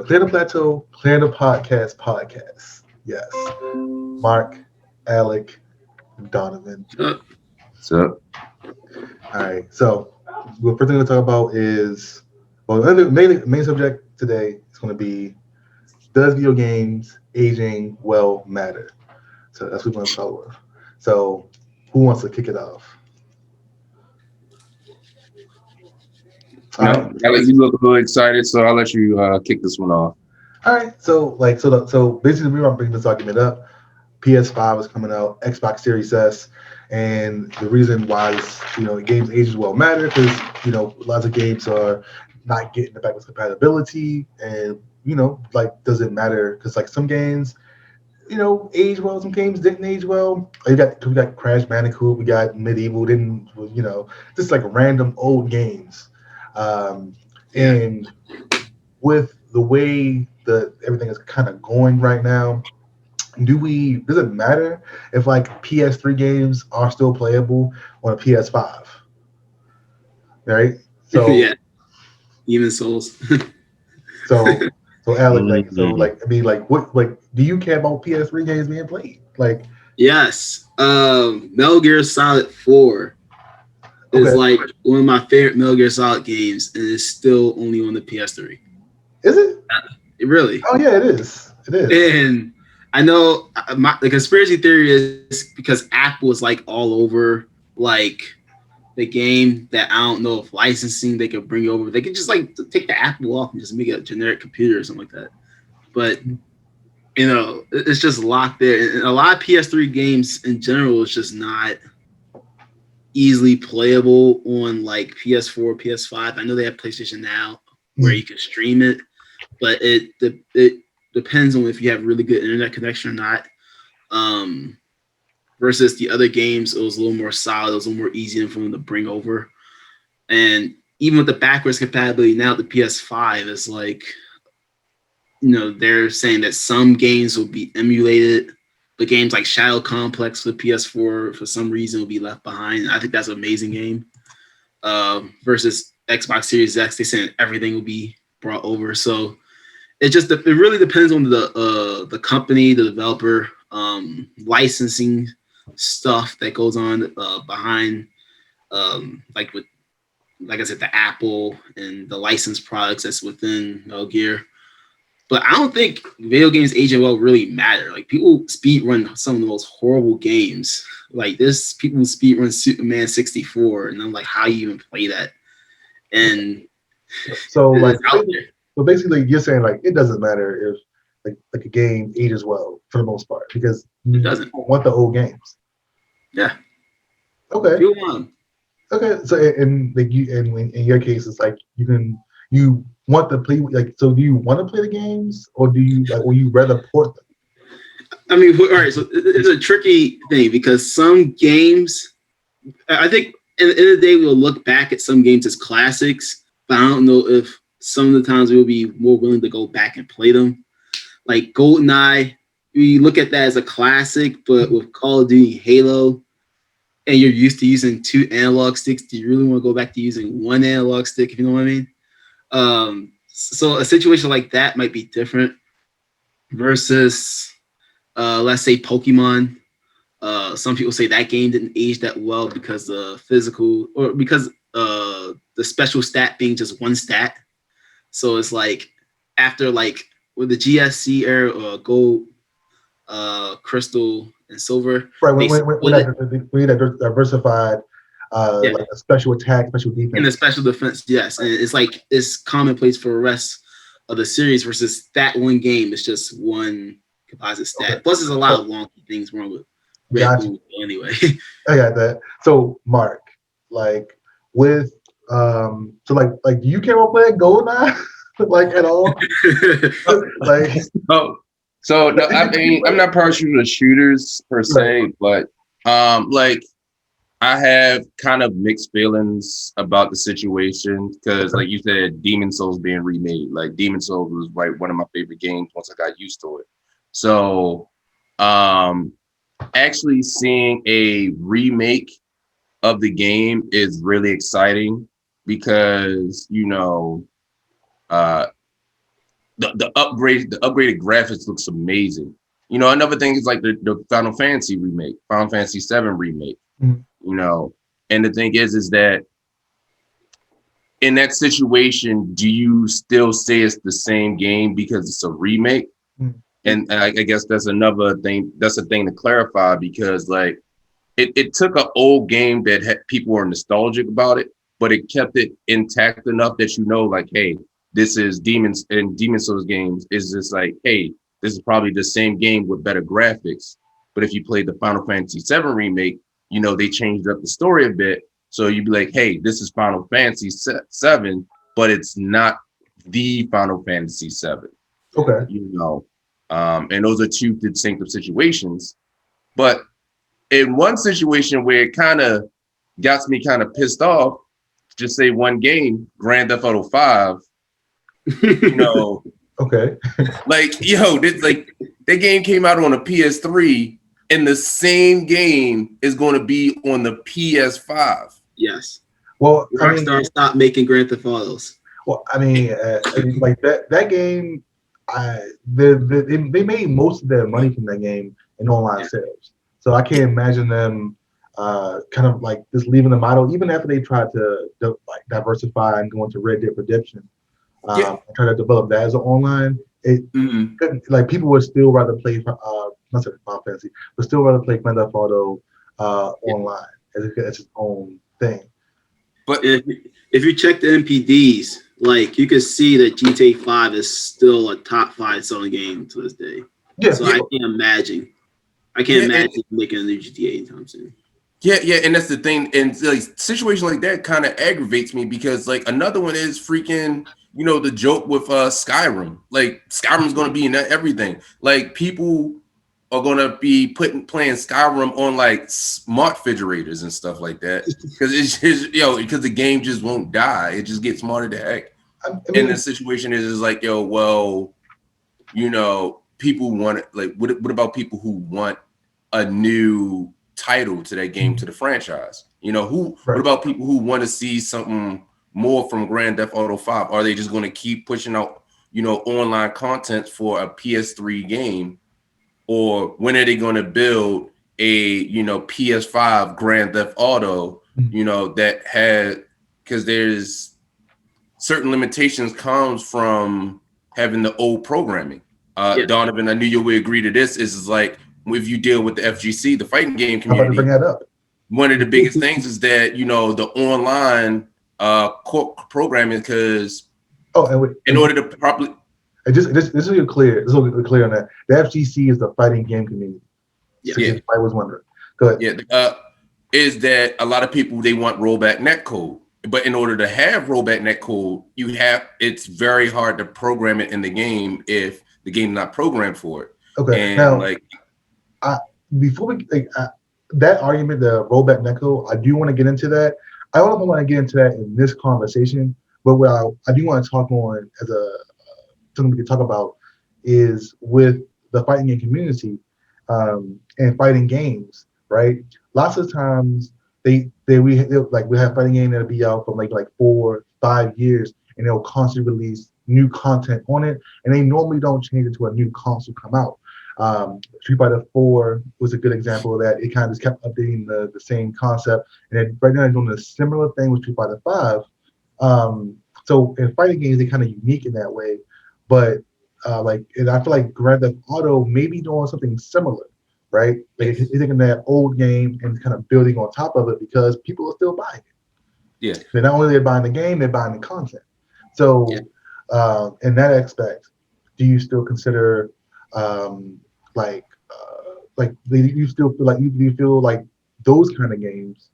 the Clear the Plateau, Clear the Podcast. Yes. Mark, Alec, Donovan. So All right. So, the first thing we're going to talk about is, well, the main subject today is going to be, does video games aging well matter? So, that's what we're going to start with. So, who wants to kick it off? All right. Alec, you look a little excited, so I'll let you kick this one off. All right. So basically, the reason I'm bringing this argument up, PS5 is coming out, Xbox Series S, and the reason why games ages well matter because lots of games are not getting the backwards compatibility, and like does it matter because like some games age well, some games didn't age well. We got Crash Bandicoot, we got Medieval, didn't just like random old games, and with the way that everything is kind of going right now, does it matter if like PS3 games are still playable on a PS5? Right? So Yeah, even Souls. so so Alec, Mhm. I mean what do you care about PS3 games being played? Like Yes. Metal Gear Solid 4 is okay, like one of my favorite Metal Gear Solid games, and it's still only on the PS3. is it? It really. Oh yeah, it is. It is. And I know the conspiracy theory is because Apple is like all over like the game that I don't know if licensing they could bring over. They could just like take the Apple off and just make a generic computer or something like that. But it's just locked there. And a lot of PS3 games in general is just not easily playable on like PS4, PS5. I know they have PlayStation Now where you can stream it, but it depends on if you have really good internet connection or not. Versus the other games, it was a little more solid, it was a little more easy for them to bring over. And even with the backwards compatibility now, the PS5 is like, they're saying that some games will be emulated, but games like Shadow Complex for the PS4 for some reason will be left behind. I think that's an amazing game. Versus Xbox Series X, they saying everything will be brought over. So it really depends on the company, the developer, licensing stuff that goes on behind, like with like I said, the Apple and the licensed products that's within Metal Gear. But I don't think video games aging well really matter. Like people speed run some of the most horrible games. Like this, people speed run Superman 64, and I'm like, how you even play that? And So like it's out there. so basically you're saying like it doesn't matter if like a game ages well for the most part because It you doesn't. don't want the old games. Yeah. Okay. People want 'em. Okay, so and like in your case, it's like you want to play like so. Do you want to play the games, or do you like, or you rather port them? I mean, all right. So it's a tricky thing because some games, I think, in the end of the day, we'll look back at some games as classics, but I don't know if some of the times we'll be more willing to go back and play them. Like GoldenEye, we look at that as a classic, but with Call of Duty, Halo, and you're used to using two analog sticks, do you really want to go back to using one analog stick? If you know what I mean. So a situation like that might be different versus, let's say, Pokemon. Some people say that game didn't age that well because the physical or because the special stat being just one stat. So it's like after like with the GSC era, gold, crystal, and silver, Right they when split it. that diversified, Yeah, like a special attack, special in the defense. special defense, yes, and it's like it's commonplace for the rest of the series versus that one game. It's just one composite Okay, stat. Plus, there's a lot so of wonky things wrong with Red gotcha. Bull anyway. I got that. So Mark, like with so like do you care about playing GoldenEye like at all? Like Oh, so no, I mean, I'm not partial to shooters per right. se, but like I have kind of mixed feelings about the situation because, Okay. like you said, Demon Souls being remade. Like Demon Souls was like one of my favorite games once I got used to it. So, um, actually seeing a remake of the game is really exciting because uh the upgraded graphics looks amazing. You know, another thing is like the Final Fantasy remake, Final Fantasy 7 remake. Mhm. You know, and the thing is that in that situation, do you still say it's the same game because it's a remake? Mhm. And I guess that's another thing. That's a thing to clarify because like it took an old game that had people were nostalgic about it, but it kept it intact enough that you know, like, hey, this is Demons and Demon Souls games is just like, hey, this is probably the same game with better graphics. But if you played the Final Fantasy 7 remake, you know, they changed up the story a bit. So you'd be like, hey, this is Final Fantasy 7, but it's not the Final Fantasy 7, Okay. you know. And those are two distinctive situations. But in one situation where it kind of got me kind of pissed off, just say one game, Grand Theft Auto 5, you know, Okay. like, yo, this, like, that game came out on a PS3 and the same game is going to be on the PS5. Yes. Well, I mean, Rockstar stopped making Grand Theft Autos. like that game, they made most of their money from that game in online sales. So I can't imagine them kind of like just leaving the model, even after they tried to like diversify and go into Red Dead Redemption, Yeah. and try to develop that as an online. It Mhm. couldn't, like people would still rather play not say Final Fantasy, but still rather play Grand Theft Auto online as its own thing. But If you check the NPDs, like you can see that GTA 5 is still a top 5 selling game to this day. Yeah, So yeah, I can't imagine. I yeah, can't imagine making a new GTA anytime soon. yeah, and that's the thing. And like situation like that kind of aggravates me because like another one is freaking, you know, the joke with Skyrim. Like Skyrim's gonna be in everything. Like people are gonna be playing Skyrim on like smart refrigerators and stuff like that. Because it's just, because the game just won't die. It just gets smarter to heck. I And mean, the situation is like, well, people want it. Like, what about people who want a new title to that game, to the franchise? What right. about people who want to see something more from Grand Theft Auto 5? Are they just going to keep pushing out, online content for a PS3 game? Or when are they going to build a, PS5 Grand Theft Auto, that had, because there's certain limitations comes from having the old programming. Yeah. Donovan, I knew you would agree to this. Is like if you deal with the FGC, the fighting game I'm about to bring community, that up. one of the biggest things is that the online programming, because Oh, and wait, in order to properly, and this will be clear. This will be clear on that. The FGC is the fighting game community. Yeah. So if I was wondering. Go ahead. yeah, is that a lot of people, they want rollback netcode, but in order to have rollback netcode, it's very hard to program it in the game if the game's not programmed for it. Okay. And Now, before we that argument, the rollback netcode, I do want to get into that. I don't want to get into that in this conversation, but what I do want to talk on as something we can talk about is with the fighting game community and fighting games, right? Lots of times we have fighting game that'll be out for like 4 5 years, and they'll constantly release new content on it, and they normally don't change it to a new console come out. Street Fighter 4 was a good example of that. It kind of just kept updating the same concept, and then right now they're doing a similar thing with Street Fighter 5. So in fighting games, they're kind of unique in that way, but and I feel like Grand Theft Auto may be doing something similar, right? Like it's taking that old game and kind of building on top of it because people are still buying it. yeah, They're not only they're buying the game, they're buying the content. So in that aspect, do you still consider do you still feel like do you feel like those kind of games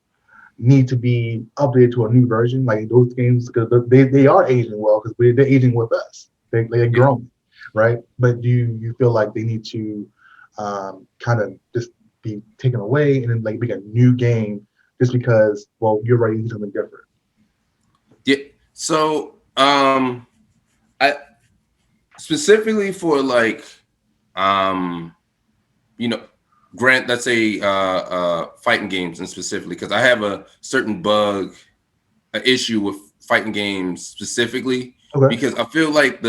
need to be updated to a new version? Like those games, because they are aging well because they're aging with us. They're growing, right? But do you feel like they need to kind of just be taken away and then like make a new game just because you're ready to do something different? yeah. So I specifically for like grant let's say fighting games, and specifically because I have a certain an issue with fighting games specifically, Okay. because I feel like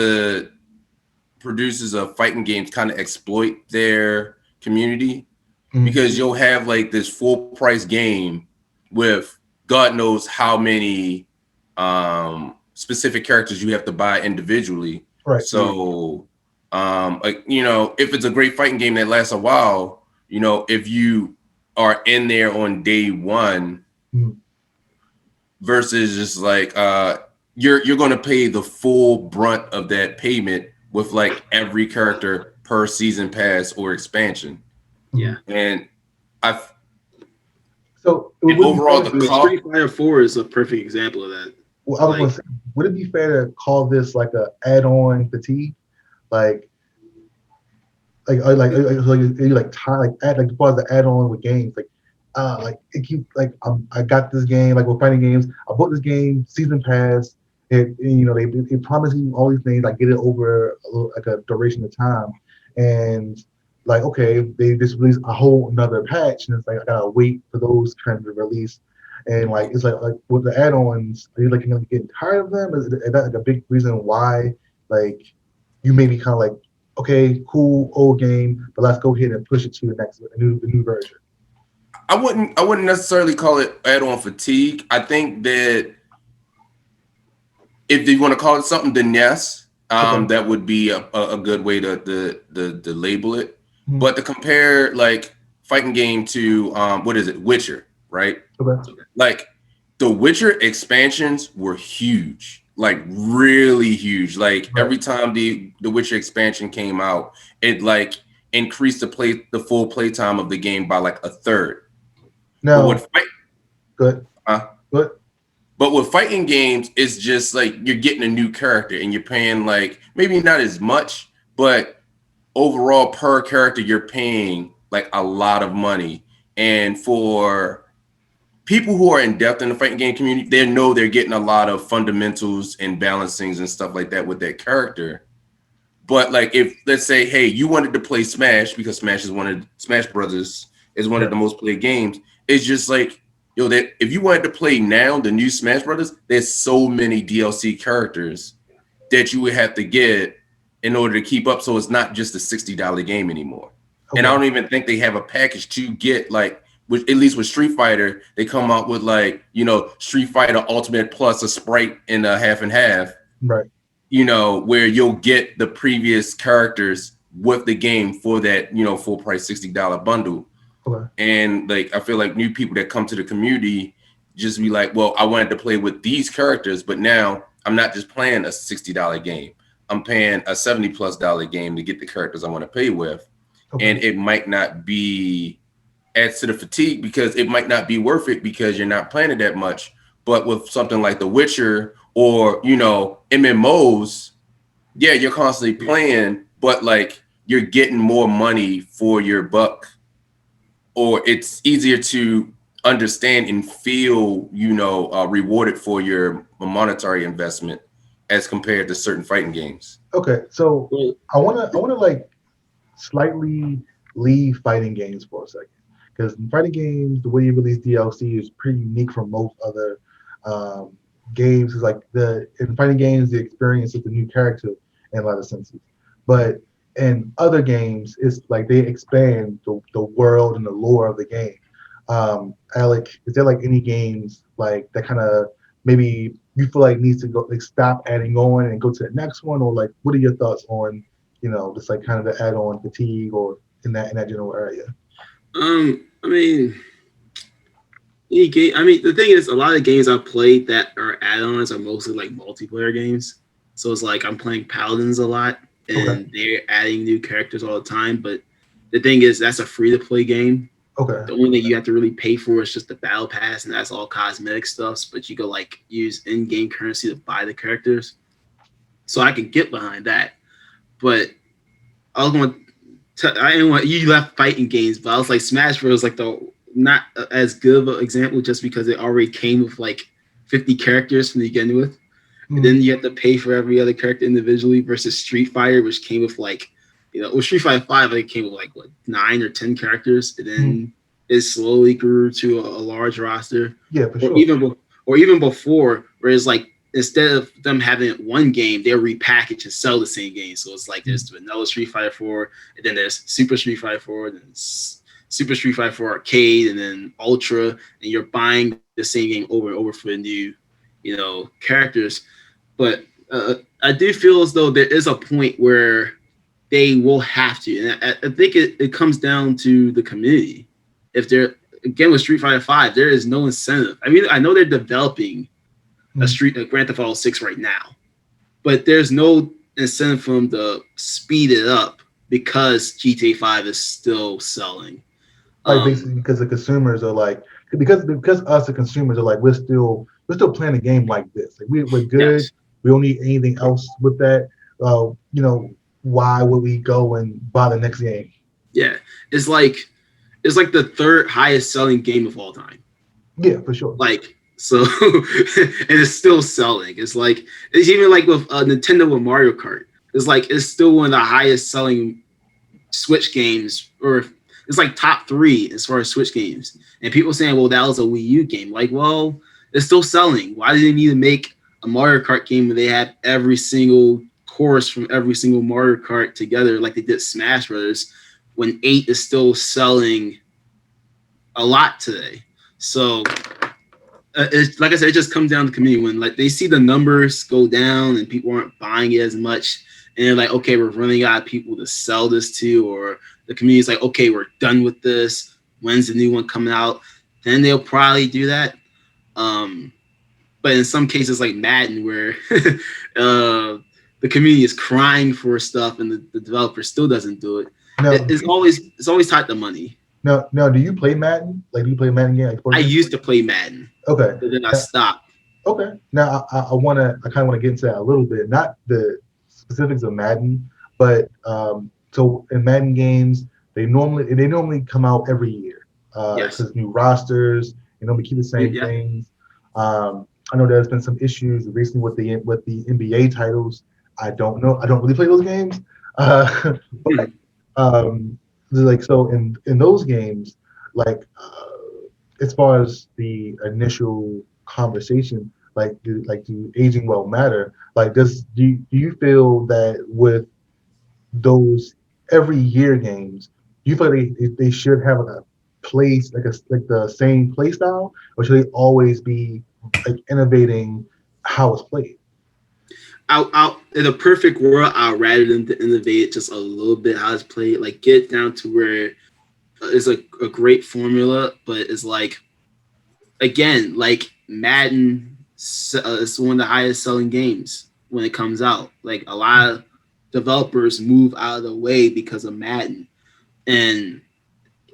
producers of fighting games kind of exploit their community Mhm. because you'll have like this full price game with God knows how many specific characters you have to buy individually. Right. So like, you know, if it's a great fighting game that lasts a while, you know, if you are in there on day one Mhm. versus just like you're going to pay the full brunt of that payment with like every character per season pass or expansion. Yeah. And I So it and would be overall fair. the I mean, cost. Street Fighter 4 is a perfect example of that. Well, I was Like, going to say, would it be fair to call this like a add-on fatigue? Like, you like tie like add like as far as the add-on with games like it keep like I got this game like with fighting games. I bought this game season pass. You know they promise you all these things. Like get it over like a duration of time, and like okay they just release a whole another patch, and it's like I gotta wait for those kind of release. And like it's like with the add-ons, are you like getting tired of them? Is that like a big reason why like you may be kind of like okay, cool, old game, but let's go ahead and push it to the new version. I wouldn't necessarily call it add-on fatigue. I think that if you want to call it something, then yes, Okay. that would be a good way to label it. Mhm. But to compare like fighting game to what is it, Witcher, right? Okay. Like the Witcher expansions were huge, like really huge. Like Right. every time the Witcher expansion came out, it like increased the full playtime of the game by like a third. But Now, with fight, good. uh, Good. but with fighting games, it's just like you're getting a new character and you're paying like maybe not as much, but overall per character you're paying like a lot of money. And for people who are in depth in the fighting game community, they know they're getting a lot of fundamentals and balancings and stuff like that with that character. But like if let's say, hey, you wanted to play Smash because Smash Brothers is one Yeah. of the most played games. It's just like, yo, that if you wanted to play now the new Smash Brothers, there's so many DLC characters that you would have to get in order to keep up. So it's not just a $60 game anymore. And I Okay. don't even think they have a package to get like with at least with Street Fighter, they come out with like, you know, Street Fighter Ultimate plus a Sprite in a half and half, Right. you know, where you'll get the previous characters with the game for that, you know, full price $60 bundle. Okay. And like I feel like new people that come to the community just be like, well, I wanted to play with these characters, but now I'm not just playing a $60 game. I'm paying a $70+ game to get the characters I want to play with. Okay. And it might not be adds to the fatigue because it might not be worth it because you're not playing it that much. But with something like The Witcher or, you know, MMOs, yeah, you're constantly playing, but like you're getting more money for your buck, or it's easier to understand and feel, you know, rewarded for your monetary investment as compared to certain fighting games. Okay. So well, I wanna like slightly leave fighting games for a second because in fighting games the way you release DLC is pretty unique from most other um, games. Is like the in fighting games the experience is a new character in a lot of senses, but in other games it's like they expand the world and the lore of the game. Alec, is there like any games like that kind of maybe you feel like needs to go like stop adding on and go to the next one, or like what are your thoughts on just like kind of the add-on fatigue or in that general area? I mean, any game. I mean, the thing is, a lot of games I've played that are add-ons are mostly like multiplayer games. So it's like I'm playing Paladins a lot, Okay. and they're adding new characters all the time. But the thing is, that's a free-to-play game. Okay. The only thing you have to really pay for is just the battle pass, and that's all cosmetic stuff. But you go like use in-game currency to buy the characters. So I can get behind that. But I was going I didn't want you left fighting games, but I was like Smash Bros. Like the not as good of an example just because it already came with like 50 characters from the beginning with. And then you have to pay for every other character individually versus Street Fighter, which came with like, Street Fighter 5, like came with like what 9 or 10 characters, and then it slowly grew to a large roster. Yeah, for Or sure. even before, where it's like instead of them having one game, they'll repackage and sell the same game. So it's like there's vanilla Street Fighter 4, and then there's Super Street Fighter 4, then Super Street Fighter 4 Arcade, and then Ultra, and you're buying the same game over and over for the new, characters. But I do feel as though there is a point where they will have to, and I think it comes down to the community. If they're, again, with Street Fighter 5, there is no incentive. I mean, I know they're developing a Grand Theft Auto 6 right now, but there's no incentive for them to speed it up because GTA 5 is still selling. Like basically because the consumers are like, because us the consumers are like, we're still playing a game like this. Like we're good. Yes. We don't need anything else with that. Why would we go and buy the next game? Yeah, it's like the third highest selling game of all time. Yeah, for sure. Like, so, and it's still selling. It's even like with Nintendo with Mario Kart. It's still one of the highest selling Switch games, or it's like top 3 as far as Switch games. And people saying, well, that was a Wii U game. Like, well, it's still selling. Why did they need to make a Mario Kart game where they have every single course from every single Mario Kart together like they did Smash Brothers, when 8 is still selling a lot today? So it's like I said, it just comes down to community. When like they see the numbers go down and people aren't buying it as much, and they're like, okay, we're running out of people to sell this to, or the community's like, okay, we're done with this. When's the new one coming out? Then they'll probably do that. But in some cases, like Madden, where the community is crying for stuff and the developer still doesn't do it, it's always tied to money. No. Do you play Madden? Like, do you play Madden game? I used to play Madden. Okay. But then I stopped. Okay. Now I kind of want to get into that a little bit, not the specifics of Madden, but so in Madden games, they normally come out every year. Because new rosters, we keep the same things. I know there's been some issues recently with the NBA titles. I don't know. I don't really play those games. But like, so in those games, like as far as the initial conversation, like do aging well matter? Like, do you feel that with those every year games, do you feel like they should have a place like the same play style, or should they always be like innovating how it's played? In a perfect world, I'd rather them to innovate just a little bit how it's played, like get down to where it's a great formula, but it's like, again, like Madden is one of the highest selling games when it comes out. Like a lot of developers move out of the way because of Madden, and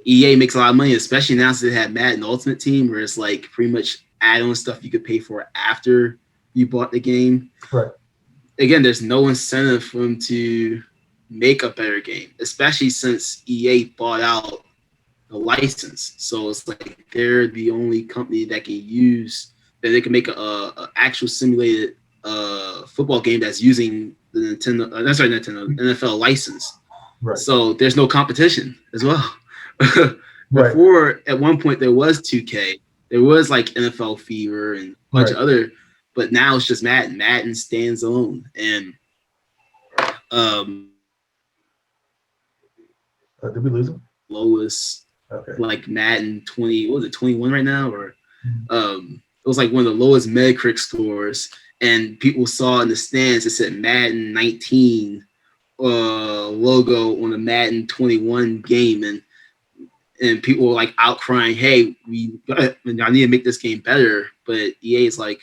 EA makes a lot of money, especially now since they have Madden Ultimate Team, where it's like pretty much add-on stuff you could pay for after you bought the game. Right. Again, there's no incentive for them to make a better game, especially since EA bought out the license. So it's like they're the only company that can they can make a actual simulated football game that's using the NFL license. Right. So there's no competition as well. Right. Before, at one point, there was 2K. There was like NFL Fever and a bunch of other, but now it's just Madden. Madden stands alone. And did we lose him? lowest, like Madden 20, what was it, 21 right now? Or it was like one of the lowest Metacritic scores. And people saw in the stands, it said Madden 19 logo on a Madden 21 game. And people were like outcrying, hey, I need to make this game better. But EA is like,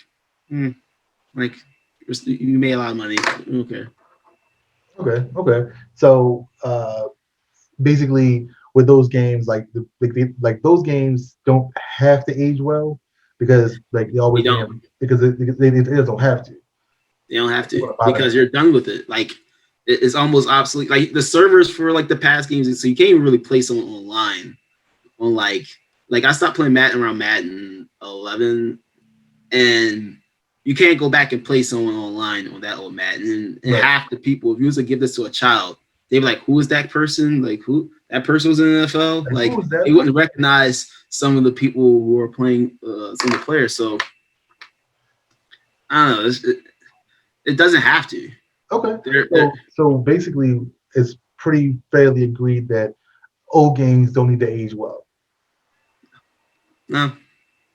like, you made a lot of money. Okay. So basically, with those games, like those games don't have to age well because like they always don't, because they don't have to. They don't have to because you're done with it. Like it's almost obsolete. Like the servers for like the past games, so you can't even really play someone online. On like I stopped playing Madden around Madden 11, and you can't go back and play someone online on that old Madden. And half the people, if you was to give this to a child, they'd be like, "Who is that person? Like, who that person was in the NFL?" Like they wouldn't recognize some of the people who are playing some of the players. So I don't know. It doesn't have to. Okay. They're, So basically, it's pretty fairly agreed that old games don't need to age well. no.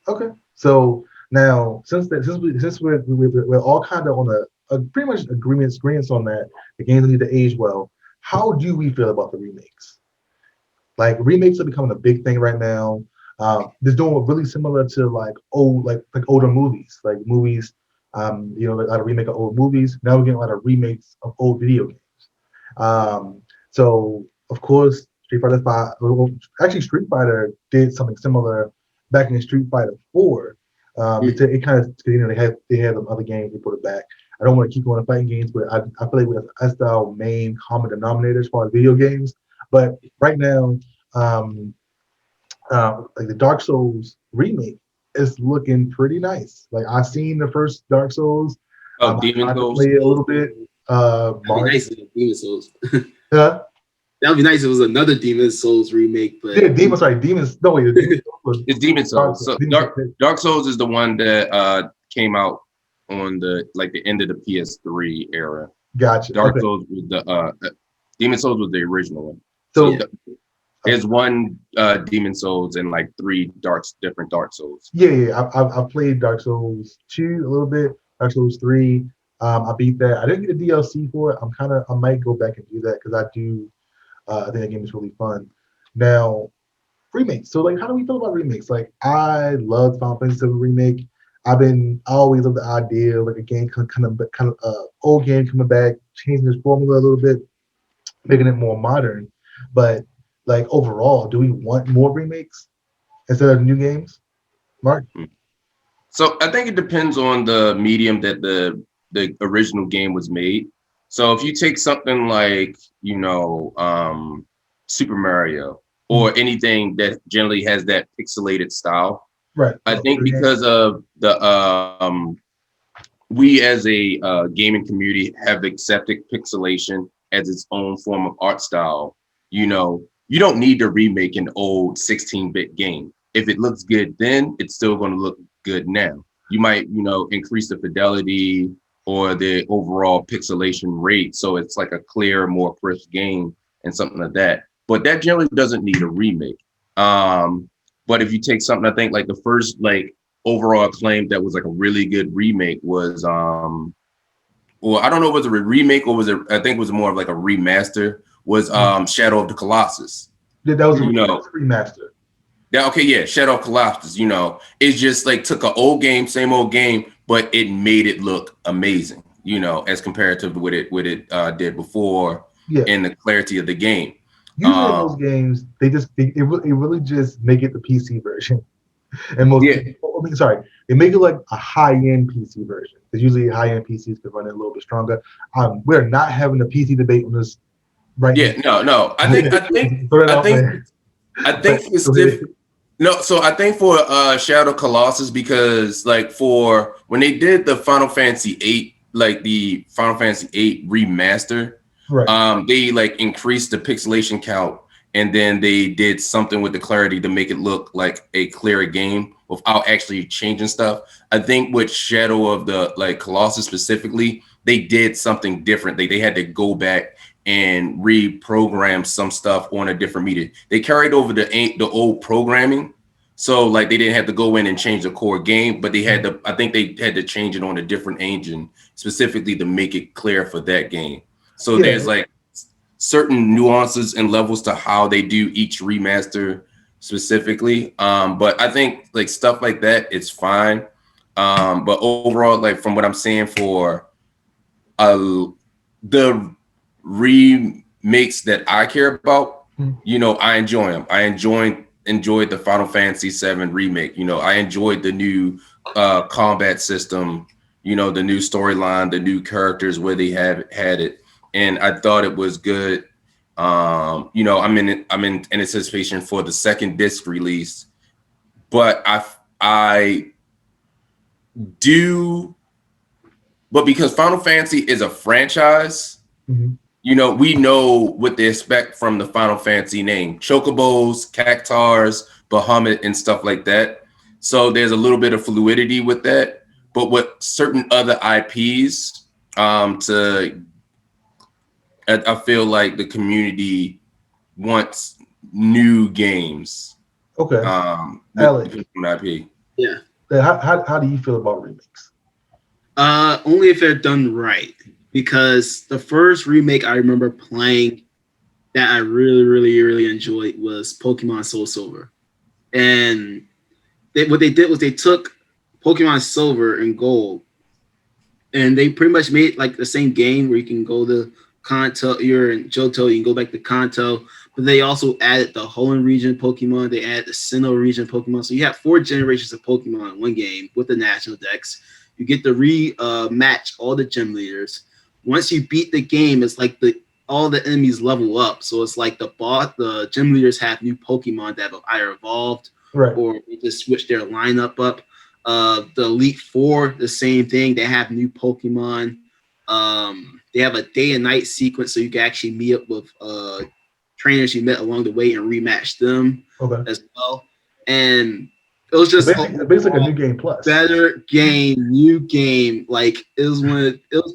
Okay. So now, since we're all kind of on a pretty much agreements on that, the games don't need to age well. How do we feel about the remakes? Like remakes are becoming a big thing right now. They're doing really similar to like older movies, like movies. A lot of remake of old movies. Now we're getting a lot of remakes of old video games. So of course, Street Fighter Five. Well, actually, Street Fighter did something similar back in Street Fighter Four. It kind of they had some other games they put it back. I don't want to keep going to fighting games, but I feel like that's our main common denominator as far as video games. But right now, like the Dark Souls remake is looking pretty nice. Like I've seen the first Dark Souls. Oh, I Demon tried to Souls. play it a little bit. That'd be Mario. nice if it was Demon Souls. Huh? That'd be nice if it was another Demon Souls remake. But Yeah, Demons. No, wait, It's Demon Souls. So Dark Souls is the one that came out on the end of the PS3 era. Gotcha. Dark Okay. Souls was Demon Souls was the original one. So there's one Demon Souls and like three different Dark Souls. yeah. I played Dark Souls 2 a little bit. Dark Souls 3. I beat that. I didn't get a DLC for it. I might go back and do that because I do. I think that game is really fun. Now, remakes. So, like, how do we feel about remakes? Like, I love Final Fantasy VII Remake. I always love the idea of like a game old game coming back, changing its formula a little bit, making it more modern. But like overall, do we want more remakes instead of new games? Mark? So I think it depends on the medium that the original game was made. So if you take something like, Super Mario or anything that generally has that pixelated style, Right. I think because of the we as a gaming community have accepted pixelation as its own form of art style. You don't need to remake an old 16-bit game. If it looks good then, it's still going to look good now. You might, increase the fidelity or the overall pixelation rate so it's like a clear, more crisp game and something like that. But that generally doesn't need a remake. But if you take something, I think like the first overall acclaim that was like a really good remake was well, I don't know if it was a remake or I think it was more of like a remaster, was Shadow of the Colossus. Yeah, that was a remaster. Yeah, okay, yeah, Shadow of Colossus, it's just like took an old game, same old game, but it made it look amazing, as compared to what it did before and the clarity of the game. Usually in those games, it really just make it the PC version. And they make it like a high-end PC version. Because usually high-end PCs can run it a little bit stronger. We're not having a PC debate on this right now. No. I think for Shadow Colossus, because like for when they did the Final Fantasy VIII, like the Final Fantasy VIII remaster, right. They like increased the pixelation count, and then they did something with the clarity to make it look like a clearer game without actually changing stuff. I think with Shadow of the Colossus specifically, they did something different. They had to go back and reprogram some stuff on a different media. They carried over the old programming, so like they didn't have to go in and change the core game, but I think they had to change it on a different engine specifically to make it clear for that game. So there's like certain nuances and levels to how they do each remaster specifically. But I think like stuff like that, it's fine. But overall, like from what I'm saying for the remakes that I care about, I enjoy them. I enjoyed the Final Fantasy VII remake. I enjoyed the new combat system, the new storyline, the new characters where they had it. And I thought it was good. I'm in anticipation for the second disc release, but I do, but because Final Fantasy is a franchise, we know what to expect from the Final Fantasy name: chocobos, cactars, Bahamut, and stuff like that. So there's a little bit of fluidity with that. but with certain other IPs, I feel like the community wants new games. Okay, With Alex, an IP. Yeah. how do you feel about remakes? Only if they're done right. Because the first remake I remember playing that I really, really, really enjoyed was Pokemon Soul Silver. And what they did was they took Pokemon Silver and Gold, and they pretty much made like the same game where you can go to Kanto, you're in Johto, you can go back to Kanto, but they also added the Hoenn region Pokemon, they added the Sinnoh region Pokemon. So you have 4 generations of Pokemon in one game with the national dex. You get to match all the gym leaders. Once you beat the game, it's like all the enemies level up. So it's like the gym leaders have new Pokemon that have either evolved Right. or they just switch their lineup up. The Elite Four, the same thing. They have new Pokemon. They have a day and night sequence, so you can actually meet up with trainers you met along the way and rematch them as well. And it was just basically a new game plus. Better game, new game. Like it was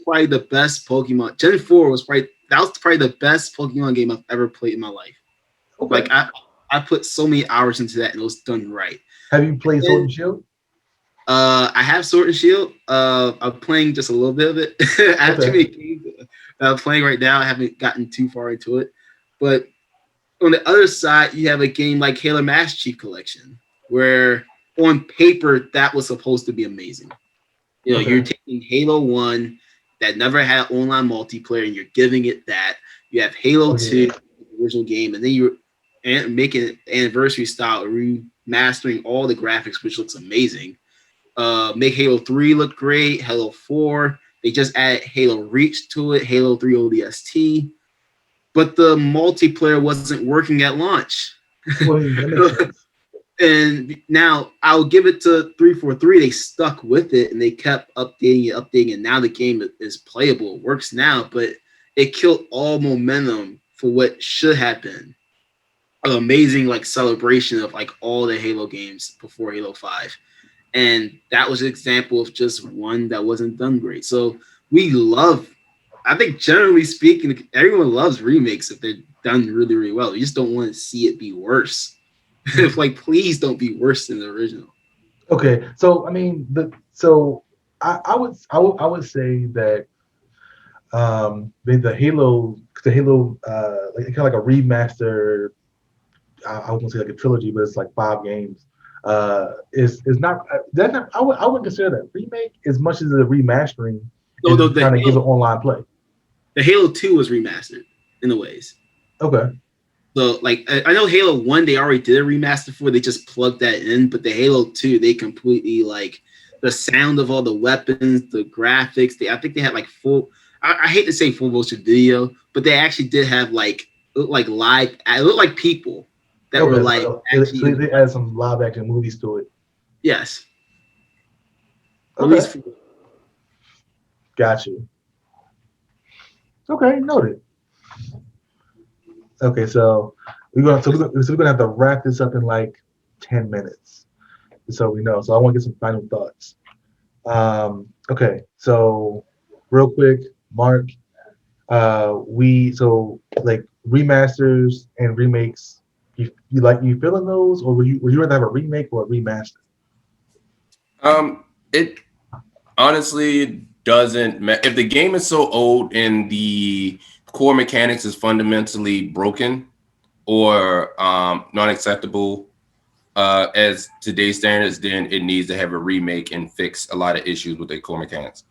probably the best Pokemon. Gen 4 was probably the best Pokemon game I've ever played in my life. Okay. Like I put so many hours into that and it was done right. Have you played Sword and Shield? I have Sword and Shield. I'm playing just a little bit of it. I have too many games that I'm playing right now. I haven't gotten too far into it. But on the other side, you have a game like Halo Master Chief Collection, where on paper that was supposed to be amazing. You know, you're taking Halo 1 that never had online multiplayer and you're giving it that. You have Halo 2, the original game, and then you're making it anniversary style, remastering all the graphics, which looks amazing. Make Halo 3 look great. Halo 4. They just added Halo Reach to it. Halo 3 ODST. But the multiplayer wasn't working at launch. Well, that makes sense. And now I'll give it to 343. They stuck with it and they kept updating it. Now the game is playable. It works now, but it killed all momentum for what should have been an amazing like celebration of like all the Halo games before Halo 5. And that was an example of just one that wasn't done great. So I think generally speaking, everyone loves remakes if they're done really, really well. You just don't want to see it be worse. Like, please don't be worse than the original. Okay, so I mean, I would say that the Halo like kind of like a remaster. I wouldn't say like a trilogy, but it's like 5 games. Is not that not, I wouldn't consider that remake as much as a remastering. No, trying to give it online play. The Halo 2 was remastered in a ways. Okay. So, like, I know Halo 1, they already did a remaster for. They just plugged that in. But the Halo 2, they completely, like, the sound of all the weapons, the graphics. I think they had, like, I hate to say full motion video, but they actually did have, like, it looked like people that were, like, actually. They added some live action movies to it. Yes. Okay. At least got you. Okay, noted. Okay, so we're gonna have to wrap this up in like 10 minutes, so we know. So I want to get some final thoughts. Okay, so real quick, Mark, like remasters and remakes. You feeling those, or would you rather have a remake or a remaster? It honestly doesn't matter if the game is so old and the core mechanics is fundamentally broken or not acceptable as today's standards. Then it needs to have a remake and fix a lot of issues with the core mechanics.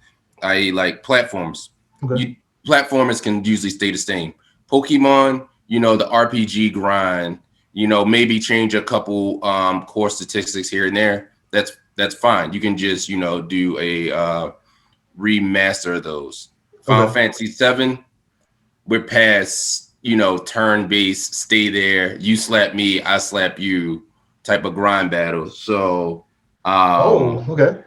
I.e., like platforms. Okay. Platformers can usually stay the same. Pokemon, the RPG grind. Maybe change a couple core statistics here and there. That's fine. You can just do a remaster of those. Final Fantasy 7, we're past turn-based, stay there, you slap me, I slap you type of grind battle. So okay.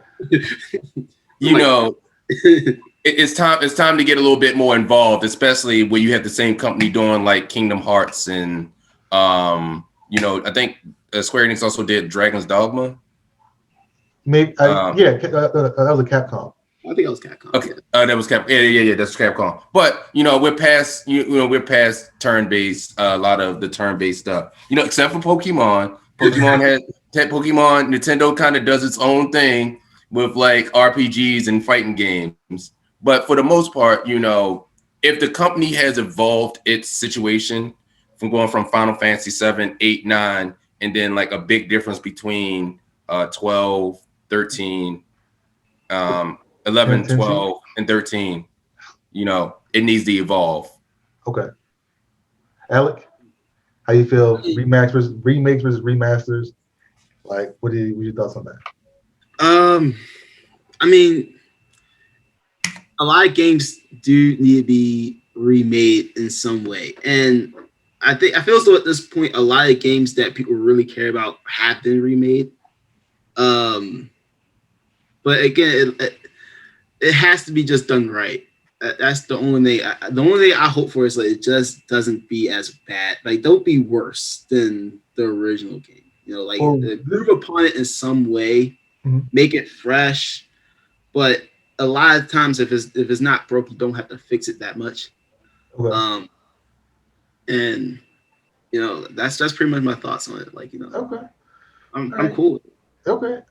It's time to get a little bit more involved, especially when you have the same company doing like Kingdom Hearts and I think Square Enix also did Dragon's Dogma. Maybe that was a Capcom. I think it was Capcom. Okay, that was Cap. Yeah. That's Capcom. But we're past we're past turn-based. A lot of the turn-based stuff. Except for Pokemon. Pokemon. Nintendo kind of does its own thing with like RPGs and fighting games. But for the most part, if the company has evolved its situation from going from Final Fantasy 7, 8, 9, and then like a big difference between 12, 13. 11, 12, and 13, it needs to evolve. Okay. Alec, how you feel? Remakes versus remasters? Like, what are your thoughts on that? I mean, a lot of games do need to be remade in some way, and I feel as though at this point, a lot of games that people really care about have been remade. But again, it has to be just done right. That's the only thing. The only thing I hope for is like it just doesn't be as bad. Like, don't be worse than the original game. Improve upon it in some way, make it fresh. But a lot of times, if it's not broke, you don't have to fix it that much. Okay. And that's pretty much my thoughts on it. Like, Okay. I'm cool with it. Okay.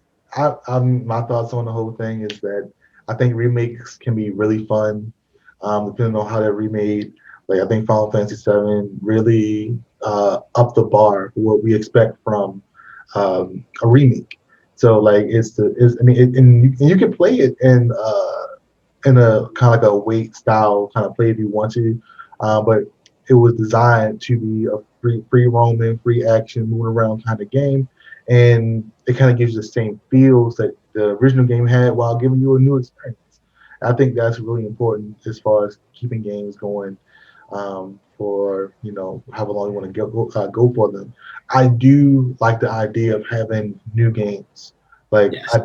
My thoughts on the whole thing is that I think remakes can be really fun, depending on how they're remade. Like, I think Final Fantasy VII really upped the bar for what we expect from a remake. So like and you can play it in a kind of like a wait style kind of play if you want to, but it was designed to be a free roaming, free action, moving around kind of game, and it kind of gives you the same feels that the original game had while giving you a new experience. I think that's really important as far as keeping games going for however long you want to go for them. I do like the idea of having new games. Like, Yes. I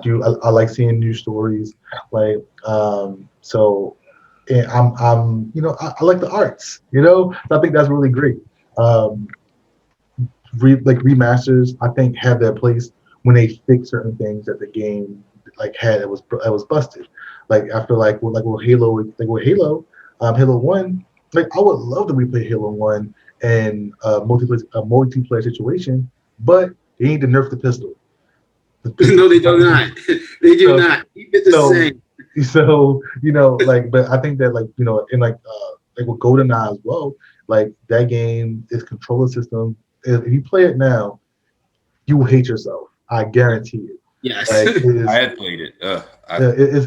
like seeing new stories. Like, so, and I like the arts. So I think that's really great. Remasters, I think, have their place when they fix certain things that the game like had that was busted. Like, I feel like with Halo, Halo 1. Like, I would love to replay Halo 1 in a multiplayer situation, but they need to nerf the pistol. No, they do not. They do not. Keep it the same. So but I think that in like with GoldenEye as well, like that game is controller system. If you play it now, you will hate yourself. I guarantee it. Yes. I had played it.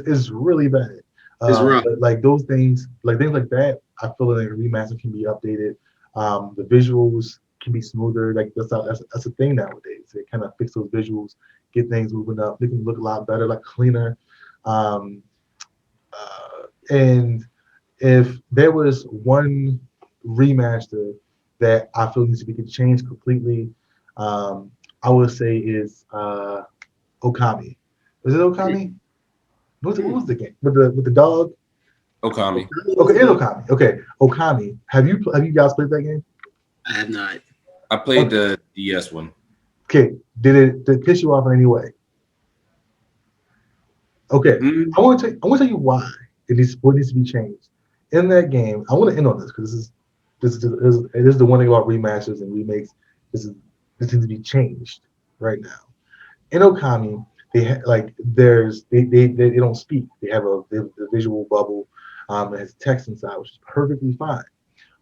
It's really bad. It's rough. But like those things like that, I feel like a remaster can be updated. The visuals can be smoother. Like that's a thing nowadays. They kind of fix those visuals, get things moving up. They can look a lot better, like cleaner. And if there was one remaster that I feel needs to be changed completely, I would say is Okami. Was it Okami? What was the game with the dog? Okami. Okay, it's Okami. Okay, Okami. Have you guys played that game? I have not. I played the DS one. Okay, did it piss you off in any way? Okay, I want to tell you why what needs to be changed in that game. I want to end on this because this is the one thing about remasters and remakes. This needs to be changed right now. In Okami, they don't speak. They have a visual bubble. It has text inside, which is perfectly fine.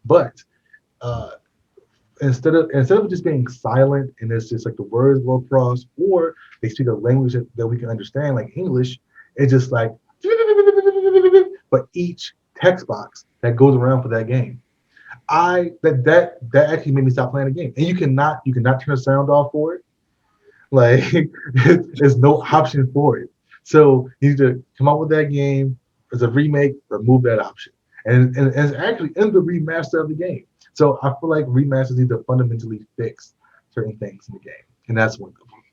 But instead of just being silent and it's just like the words go across, or they speak a language that we can understand, like English, it's just like, but each text box that goes around for that game, that actually made me stop playing the game. And you cannot turn the sound off for it. Like, there's no option for it. So you need to come out with that game as a remake, remove that option. And it's actually in the remaster of the game. So I feel like remasters need to fundamentally fix certain things in the game. And that's one of them.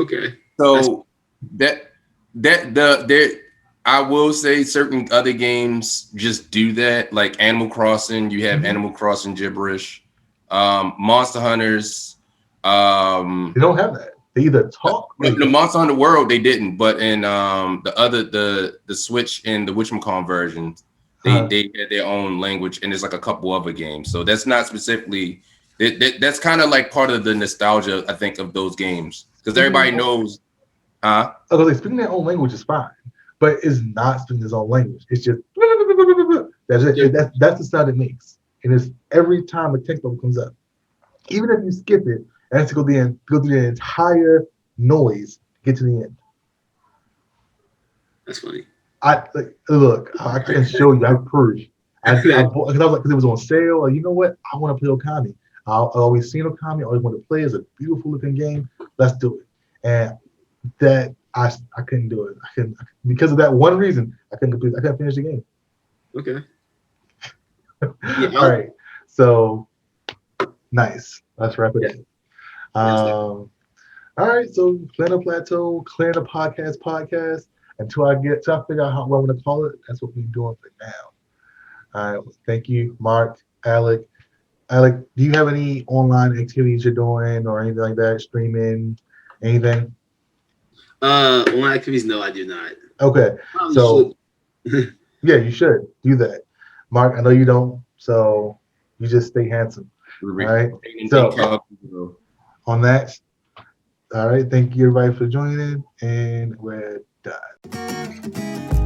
Okay. So I will say certain other games just do that. Like Animal Crossing, you have Animal Crossing gibberish. Monster Hunters. They don't have that. They either talk or The Monster Hunter World they didn't, but in the Switch and the whatchamacallit version, they had their own language, and there's like a couple other games. So that's not specifically that's kind of like part of the nostalgia, I think, of those games because everybody knows. Okay, speaking their own language is fine, but it's not speaking his own language. It's just that's it. That's the sound it makes, and it's every time a text bubble comes up. Even if you skip it, it has to go through the entire noise to get to the end. That's funny. Look. I can show you. I prove. Because it was on sale. Like, you know what? I want to play Okami. I always seen Okami. I always wanted to play. It's a beautiful looking game. Let's do it. And that I couldn't do it. I couldn't because of that one reason. I couldn't finish the game. Okay. All right. So nice. Let's wrap it up. All right. So Clear Plateau, Clear the podcast. Until I figure out what I want to call it, that's what we're doing for now. All right. Well, thank you, Mark, Alec. Alec, do you have any online activities you're doing or anything like that? Streaming, anything? Online activities? No, I do not. Okay. So yeah, you should do that. Mark, I know you don't, so you just stay handsome. All right. So on that, all right. Thank you everybody for joining, and we're done.